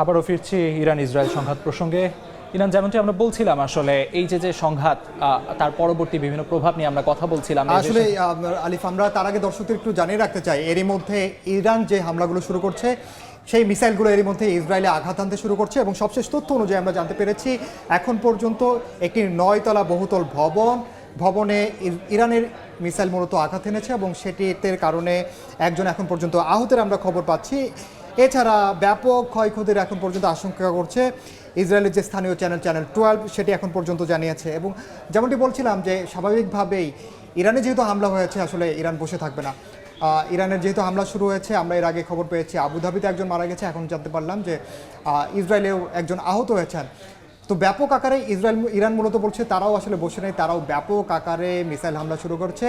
আবারও ফিরছি Iran Israel সংঘাত প্রসঙ্গে। ইরান যেমনটি আমরা বলছিলাম, আসলে এই যে সংঘাত তার পরবর্তী বিভিন্ন প্রভাব নিয়ে আমরা কথা বলছিলাম। আসলে আলিফ, আমরা তার আগে দর্শকদের একটু জানিয়ে রাখতে চাই, এরই মধ্যে ইরান যে হামলাগুলো শুরু করছে, সেই মিসাইলগুলো এরই মধ্যে ইসরায়েলে আঘাত আনতে শুরু করছে এবং সবশেষ তথ্য অনুযায়ী আমরা জানতে পেরেছি এখন পর্যন্ত একটি 9 তলা বহুতল ভবনে ইরানের মিসাইল মূলত আঘাত এনেছে এবং সেটিতে কারণে একজন এখন পর্যন্ত আহতের আমরা খবর পাচ্ছি। এছাড়া ব্যাপক ক্ষয়ক্ষতির এখন পর্যন্ত আশঙ্কা করছে ইসরায়েলের যে স্থানীয় চ্যানেল 12, সেটি এখন পর্যন্ত জানিয়েছে। এবং যেমনটি বলছিলাম যে স্বাভাবিকভাবেই ইরানে যেহেতু হামলা হয়েছে, আসলে ইরান বসে থাকবে না। ইরানের যেহেতু হামলা শুরু হয়েছে, আমরা এর আগে খবর পেয়েছি আবুধাবিতে একজন মারা গেছে, এখন জানতে পারলাম যে ইসরায়েলেও একজন আহত হয়েছেন। তো ব্যাপক আকারে ইরান মূলত বলছে তারাও আসলে বসে নেই, তারাও ব্যাপক আকারে মিসাইল হামলা শুরু করছে।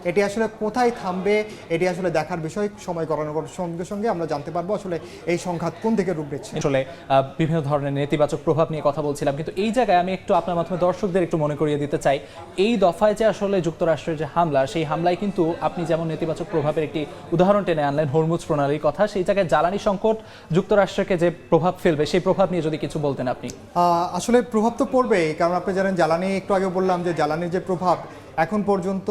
এটি আসলে কোথায় থামবে, এটি আসলে দেখার বিষয়। সময় গড়ানোর সঙ্গে সঙ্গে আমরা জানতে পারবো আসলে এই সংঘাত কোন দিকে রূপ নিচ্ছে। আসলে বিভিন্ন ধরনের নেতিবাচক প্রভাব নিয়ে কথা বলছিলাম, কিন্তু এই জায়গায় আমি একটু আপনার মাধ্যমে দর্শকদের একটু মনে করিয়ে দিতে চাই, এই দফায় যে আসলে যুক্তরাষ্ট্রের যে হামলা, সেই হামলায় কিন্তু আপনি যেমন নেতিবাচক প্রভাবের একটি উদাহরণ টেনে আনলেন হরমুজ প্রণালীর কথা, সেই জায়গায় জ্বালানি সংকট যুক্তরাষ্ট্রকে যে প্রভাব ফেলবে, সেই প্রভাব নিয়ে যদি কিছু বলতেন আপনি। আসলে প্রভাব তো পড়বেই, কারণ আপনি জানেন জ্বালানি, একটু আগে বললাম যে জ্বালানির যে প্রভাব এখন পর্যন্ত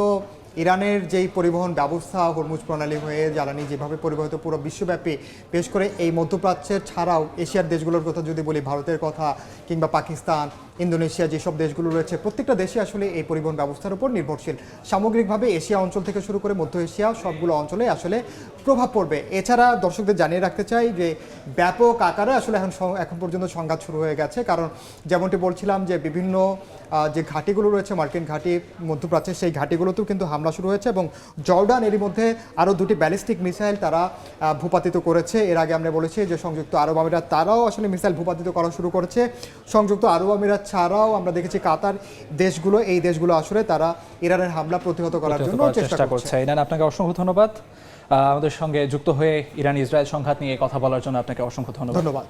ইরানের যেই পরিবহন ব্যবস্থা, হরমুজ প্রণালী হয়ে জ্বালানি যেভাবে পরিবহিত পুরো বিশ্বব্যাপী, বিশেষ করে এই মধ্যপ্রাচ্যের ছাড়াও এশিয়ার দেশগুলোর কথা যদি বলি, ভারতের কথা কিংবা পাকিস্তান, ইন্দোনেশিয়া, যেসব দেশগুলো রয়েছে, প্রত্যেকটা দেশে আসলে এই পরিবহন ব্যবস্থার উপর নির্ভরশীল। সামগ্রিকভাবে এশিয়া অঞ্চল থেকে শুরু করে মধ্য এশিয়া সবগুলো অঞ্চলে আসলে প্রভাব পড়বে। এছাড়া দর্শকদের জানিয়ে রাখতে চাই যে ব্যাপক আকারে আসলে এখন পর্যন্ত সংঘাত শুরু হয়ে গেছে, কারণ যেমনটি বলছিলাম যে বিভিন্ন যে ঘাঁটিগুলো রয়েছে, মার্কিন ঘাঁটি মধ্যপ্রাচ্যের, সেই ঘাঁটিগুলোতেও কিন্তু হামলা শুরু হয়েছে এবং জর্ডান এরই মধ্যে আরও 2টি ব্যালিস্টিক মিসাইল তারা ভূপাতিত করেছে। এর আগে আমরা বলেছি যে সংযুক্ত আরব আমিরাত তারাও আসলে মিসাইল ভূপাতিত করা শুরু করেছে। সংযুক্ত আরব আমিরাত ছাড়াও আমরা দেখেছি কাতার, দেশগুলো, এই দেশগুলো আসলে তারা ইরানের হামলা প্রতিহত করার জন্য চেষ্টা করছে। ইরান, আপনাকে অসংখ্য ধন্যবাদ আমাদের সঙ্গে যুক্ত হয়ে ইরান ইসরায়েল সংঘাত নিয়ে কথা বলার জন্য। আপনাকে অসংখ্য ধন্যবাদ।